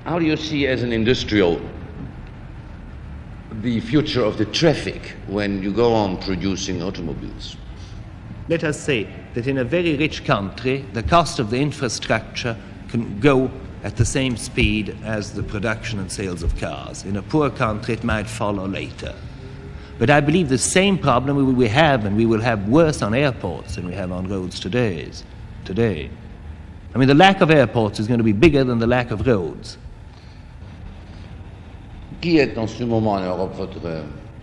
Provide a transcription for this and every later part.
How do you see as an industrial the future of the traffic when you go on producing automobiles? Let us say that in a very rich country, the cost of the infrastructure can go at the same speed as the production and sales of cars. In a poor country, it might follow later. But I believe the same problem we have, and we will have worse on airports than we have on roads today. I mean, the lack of airports is going to be bigger than the lack of roads. Qui est en ce moment en Europe votre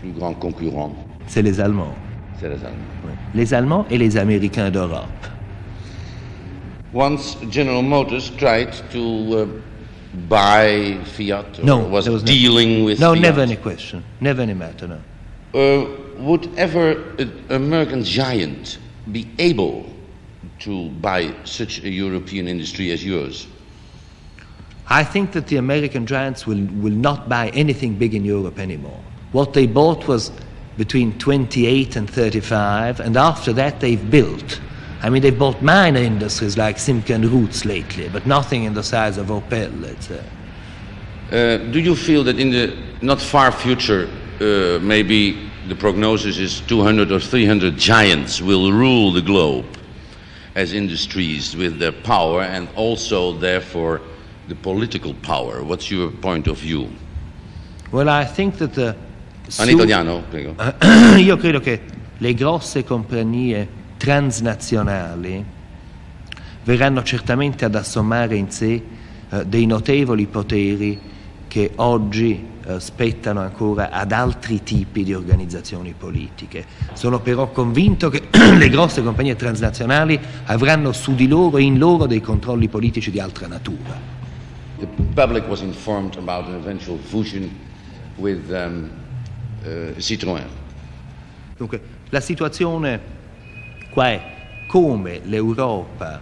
plus grand concurrent? C'est les Allemands. C'est les Allemands. Oui. Les Allemands et les Américains d'Europe. Once General Motors tried to buy Fiat, or no, was dealing with no, Fiat. never any question, never any matter, no. Would ever an American giant be able to buy such a European industry as yours? I think that the American giants will not buy anything big in Europe anymore. What they bought was between 28 and 35, and after that they've built. I mean, they've bought minor industries like Simca and Roots lately, but nothing in the size of Opel, let's say. Do you feel that in the not far future, maybe the prognosis is 200 or 300 giants will rule the globe as industries with their power and also, therefore, the political power? What's your point of view? Well, I think that In italiano, prego. Io credo che le grosse compagnie transnazionali verranno certamente ad assommare in sé dei notevoli poteri che oggi spettano ancora ad altri tipi di organizzazioni politiche. Sono però convinto che le grosse compagnie transnazionali avranno su di loro e in loro dei controlli politici di altra natura. The public was informed about an eventual fusion with Citroën. Dunque, la situazione qua è come l'Europa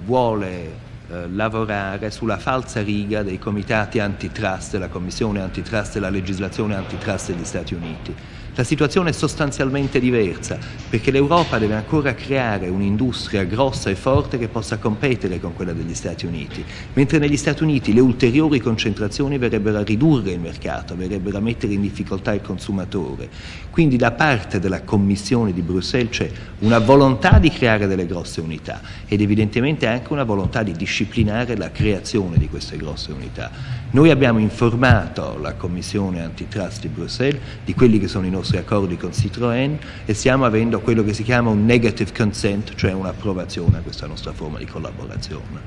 vuole lavorare sulla falsa riga dei comitati antitrust, della Commissione antitrust e la legislazione antitrust degli Stati Uniti. La situazione è sostanzialmente diversa, perché l'Europa deve ancora creare un'industria grossa e forte che possa competere con quella degli Stati Uniti, mentre negli Stati Uniti le ulteriori concentrazioni verrebbero a ridurre il mercato, verrebbero a mettere in difficoltà il consumatore. Quindi da parte della Commissione di Bruxelles c'è una volontà di creare delle grosse unità ed evidentemente anche una volontà di disciplinare la creazione di queste grosse unità. Noi abbiamo informato la Commissione antitrust di Bruxelles di quelli che sono i nostri accordi con Citroën e stiamo avendo quello che si chiama un negative consent, cioè un'approvazione a questa nostra forma di collaborazione.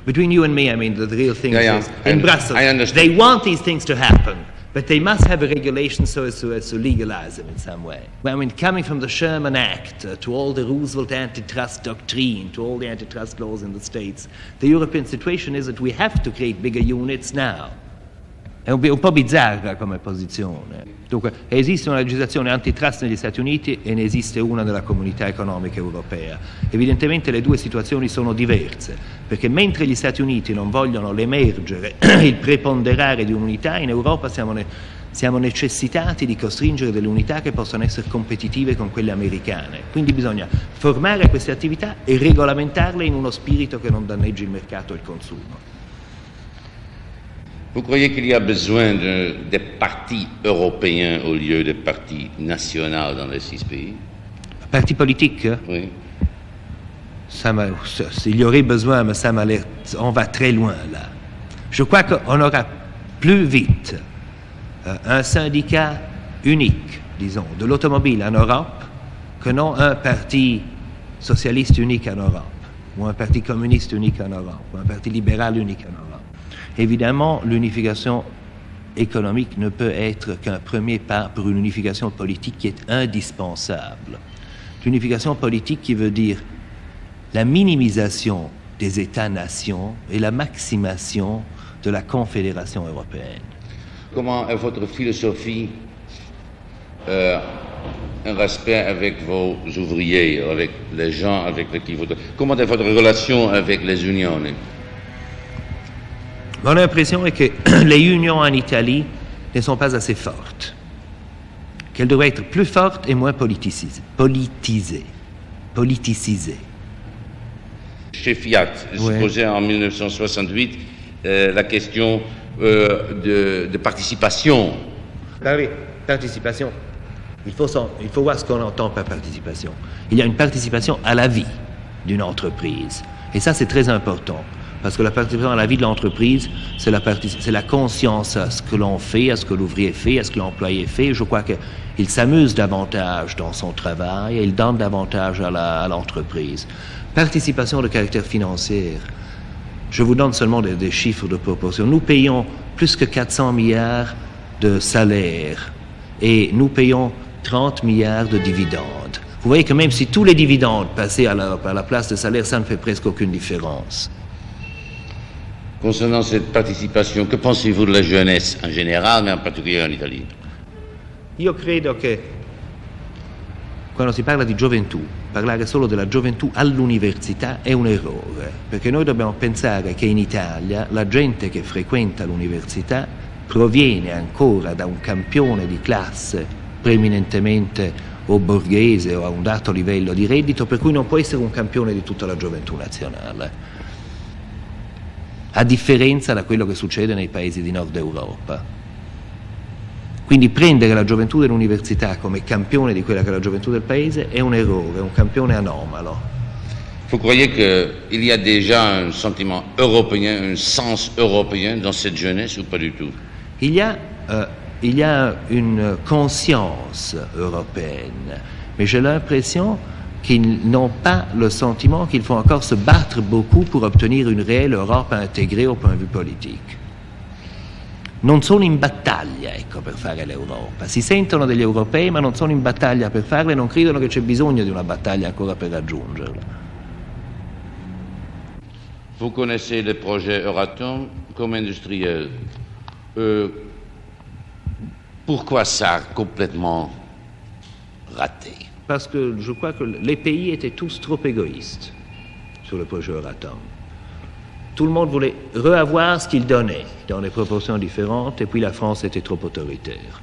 Between you and me, I mean, the real thing is in Brussels, they want these things to happen, but they must have a regulation so as to legalize them in some way. I mean, coming from the Sherman Act to all the Roosevelt antitrust doctrine, to all the antitrust laws in the States, the European situation is that we have to create bigger units now. È un po' bizzarra come posizione. Dunque, esiste una legislazione antitrust negli Stati Uniti e ne esiste una nella Comunità Economica Europea. Evidentemente le due situazioni sono diverse, perché mentre gli Stati Uniti non vogliono l'emergere, il preponderare di un'unità, in Europa siamo necessitati di costringere delle unità che possano essere competitive con quelle americane. Quindi bisogna formare queste attività e regolamentarle in uno spirito che non danneggi il mercato e il consumo. Vous croyez qu'il y a besoin des partis européens au lieu des partis nationaux dans les 6 pays? Parti politique? Oui. S'il y aurait besoin, mais ça m'a l'air, on va très loin là. Je crois qu'on aura plus vite un syndicat unique, disons, de l'automobile en Europe que non un parti socialiste unique en Europe, ou un parti communiste unique en Europe, ou un parti libéral unique en Europe. Évidemment, l'unification économique ne peut être qu'un premier pas pour une unification politique qui est indispensable. L'unification politique qui veut dire la minimisation des États-nations et la maximation de la Confédération européenne. Comment est votre philosophie un respect avec vos ouvriers, avec les gens avec qui vous... Comment est votre relation avec les unions? Mon impression est que les unions en Italie ne sont pas assez fortes, qu'elles devraient être plus fortes et moins politisées. Chez Fiat, ouais. supposé en 1968, la question de participation. Ah oui, participation. Il faut voir ce qu'on entend par participation. Il y a une participation à la vie d'une entreprise. Et ça, c'est très important. Parce que la participation à la vie de l'entreprise, c'est la conscience à ce que l'on fait, à ce que l'ouvrier fait, à ce que l'employé fait. Je crois qu'il s'amuse davantage dans son travail et il donne davantage à l'entreprise. Participation de caractère financier. Je vous donne seulement des chiffres de proportion. Nous payons plus que 400 milliards de salaires et nous payons 30 milliards de dividendes. Vous voyez que même si tous les dividendes passaient à la place de salaire, ça ne fait presque aucune différence. Concernant cette participation, que pensez-vous de la jeunesse en général, mais en particolare in Italia? Io credo che quando si parla di gioventù, parlare solo della gioventù all'università è un errore, perché noi dobbiamo pensare che in Italia la gente che frequenta l'università proviene ancora da un campione di classe preeminentemente o borghese o a un dato livello di reddito, per cui non può essere un campione di tutta la gioventù nazionale. A differenza da quello che succede nei paesi di Nord Europa. Quindi prendere la gioventù dell'università come campione di quella che è la gioventù del paese è un errore, è un campione anomalo. Vous croyez qu'il y a déjà un sentiment européen, un sens européen dans cette jeunesse ou pas du tout? Il y a une conscience européenne, mais j'ai l'impression qu'ils n'ont pas le sentiment qu'il faut encore se battre beaucoup pour obtenir une réelle Europe intégrée au point de vue politique. Non sono in battaglia, ecco, per fare l'Europa. Si sentono degli europei, ma non sono in battaglia per farla e non credono che c'è bisogno di una battaglia ancora per raggiungerla. Vous connaissez le projet Euratom comme industriel. Pourquoi ça a complètement raté? Parce que je crois que les pays étaient tous trop égoïstes sur le projet Euratom. Tout le monde voulait reavoir ce qu'il donnait dans des proportions différentes, et puis la France était trop autoritaire.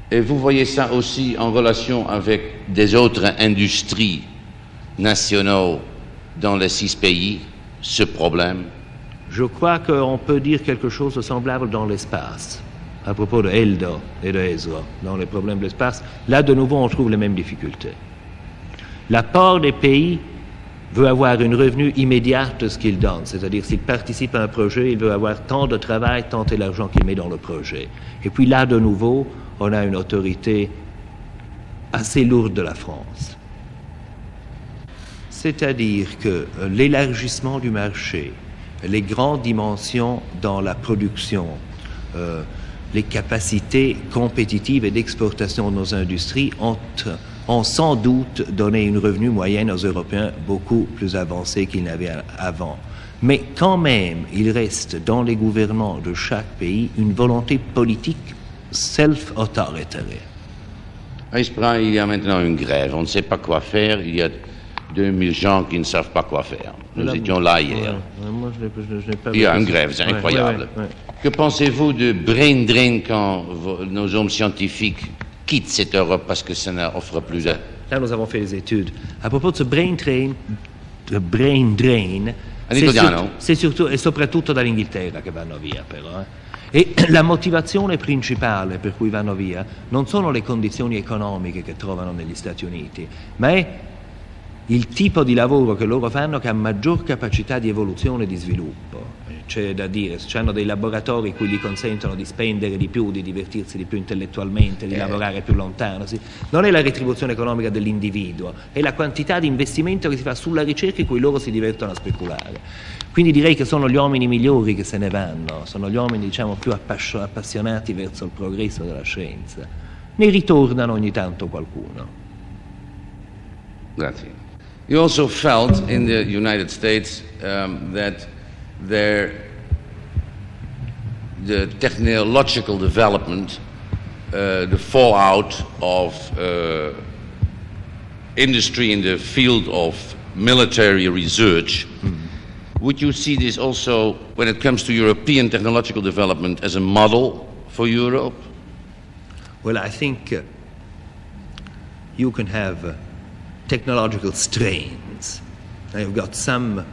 Et vous voyez ça aussi en relation avec des autres industries nationaux dans les 6 pays, ce problème? Je crois qu'on peut dire quelque chose de semblable dans l'espace. À propos de Eldo et de ESRO, dans les problèmes de l'espace, là de nouveau on trouve les mêmes difficultés. La part des pays veut avoir une revenu immédiate de ce qu'il donne, c'est-à-dire s'il participe à un projet, il veut avoir tant de travail, tant est l'argent qu'il met dans le projet. Et puis là de nouveau, on a une autorité assez lourde de la France. C'est-à-dire que l'élargissement du marché, les grandes dimensions dans la production, les capacités compétitives et d'exportation de nos industries ont sans doute donné une revenu moyenne aux Européens beaucoup plus avancée qu'ils n'avaient avant. Mais quand même, il reste dans les gouvernements de chaque pays une volonté politique self-autoritaire. À Espra, il y a maintenant une grève. On ne sait pas quoi faire. Il y a 2000 gens qui ne savent pas quoi faire. Nous étions là hier. Moi, je n'ai pas il y a une grève, c'est incroyable. Que pensez-vous de brain drain quand nos hommes scientifiques quittent cette Europe parce que ça n'offre plus de... Là, nous avons fait des études. À propos de ce brain drain, c'est surtout e soprattutto dall'Inghilterra che vanno via, però. E la motivazione principale per cui vanno via non sono le condizioni economiche che trovano negli Stati Uniti, ma è il tipo di lavoro che loro fanno che ha maggior capacità di evoluzione e di sviluppo. C'è da dire, hanno dei laboratori cui gli consentono di spendere di più, di divertirsi di più intellettualmente, di lavorare più lontano. Sì. Non è la retribuzione economica dell'individuo, è la quantità di investimento che si fa sulla ricerca in cui loro si divertono a speculare. Quindi direi che sono gli uomini migliori che se ne vanno, sono gli uomini, diciamo, più appassionati verso il progresso della scienza. Ne ritornano ogni tanto qualcuno. Grazie. You also felt in the United States that the technological development, the fallout of industry in the field of military research, would you see this also, when it comes to European technological development, as a model for Europe? Well, I think you can have technological strains. You've got some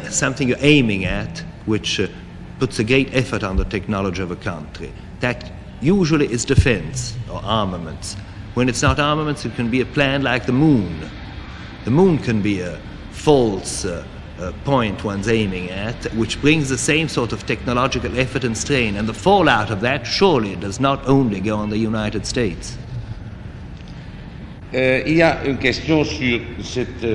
something you're aiming at, which puts a great effort on the technology of a country. That usually is defense or armaments. When it's not armaments, it can be a plan like the moon. The moon can be a false point one's aiming at, which brings the same sort of technological effort and strain, and the fallout of that surely does not only go on the United States. Il y a une question sur cette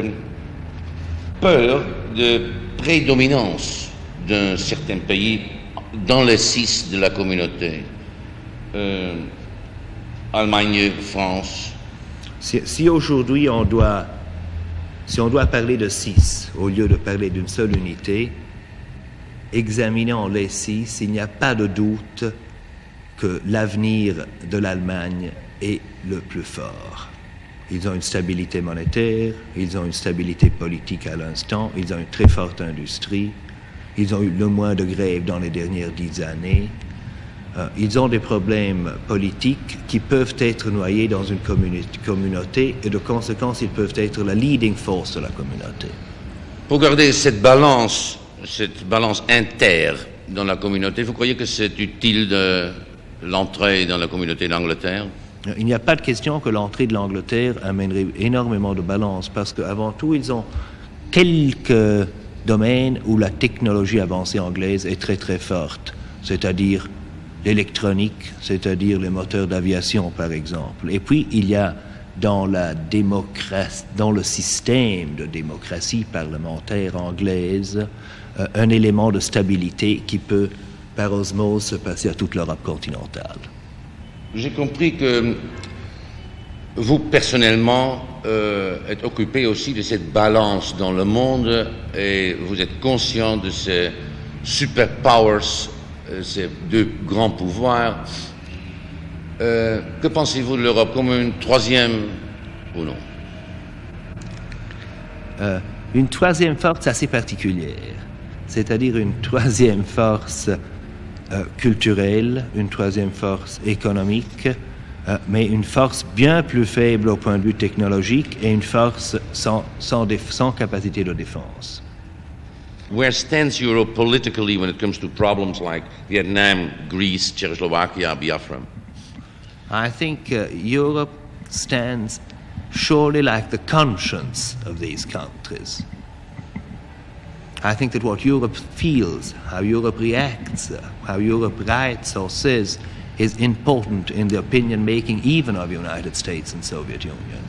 peur de prédominance d'un certain pays dans les 6 de la communauté. Allemagne, France. Si aujourd'hui on doit parler de 6 au lieu de parler d'une seule unité, examinant les 6, il n'y a pas de doute que l'avenir de l'Allemagne est le plus fort. Ils ont une stabilité monétaire, ils ont une stabilité politique à l'instant, ils ont une très forte industrie, ils ont eu le moins de grèves dans les dernières 10 années. Ils ont des problèmes politiques qui peuvent être noyés dans une communauté et de conséquence, ils peuvent être la leading force de la communauté. Pour garder cette balance inter dans la communauté, vous croyez que c'est utile de l'entrée dans la communauté d'Angleterre? Il n'y a pas de question que l'entrée de l'Angleterre amènerait énormément de balance parce qu'avant tout, ils ont quelques domaines où la technologie avancée anglaise est très très forte, c'est-à-dire l'électronique, c'est-à-dire les moteurs d'aviation par exemple. Et puis il y a dans le système de démocratie parlementaire anglaise un élément de stabilité qui peut par osmose se passer à toute l'Europe continentale. J'ai compris que vous, personnellement, êtes occupé aussi de cette balance dans le monde et vous êtes conscient de ces superpowers, ces 2 grands pouvoirs. Que pensez-vous de l'Europe comme une troisième ou non? Une troisième force assez particulière, c'est-à-dire une troisième force culturelle, une troisième force économique, mais une force bien plus faible au point de vue technologique et une force sans capacité de défense. Where stands Europe politically when it comes to problems like Vietnam, Greece, Czechoslovakia, Biafra? I think Europe stands surely like the conscience of these countries. I think that what Europe feels, how Europe reacts, how Europe writes or says is important in the opinion making even of the United States and Soviet Union.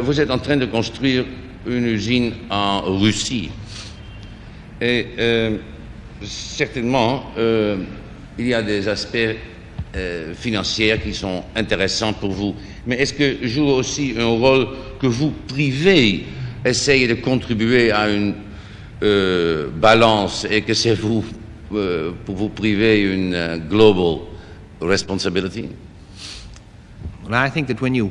Vous êtes en train de construire une usine en Russie et certainement il y a des aspects financiers qui sont intéressants pour vous, mais est-ce que joue aussi un rôle que vous privez essayez de contribuer à une balance et que c'est vous, pour vous priver une global responsibility? Well, I think that when you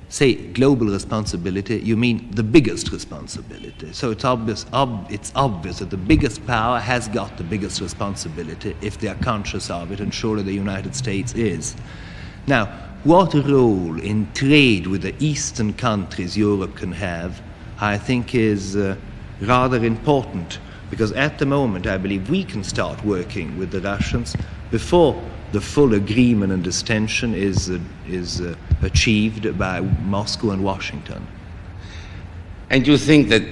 say global responsibility, you mean the biggest responsibility. So it's obvious that the biggest power has got the biggest responsibility if they are conscious of it, and surely the United States is. Now, what role in trade with the eastern countries Europe can have, I think is rather important, because at the moment I believe we can start working with the Russians before the full agreement and distension is achieved by Moscow and Washington. And you think that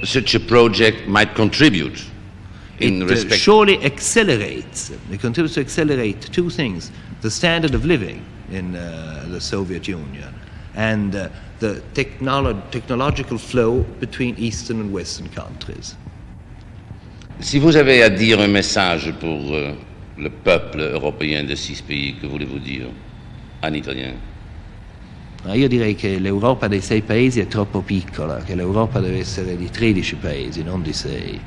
such a project might contribute in respect? It surely accelerates. It contributes to accelerate 2 things: the standard of living in the Soviet Union and the technological flow between Eastern and Western countries. Si vous avez à dire un message pour le peuple européen de 6 pays, que voulez-vous dire en italien? Io direi che l'Europa dei 6 paesi è troppo piccola, che l'Europa deve essere di 13 paesi, non di 6.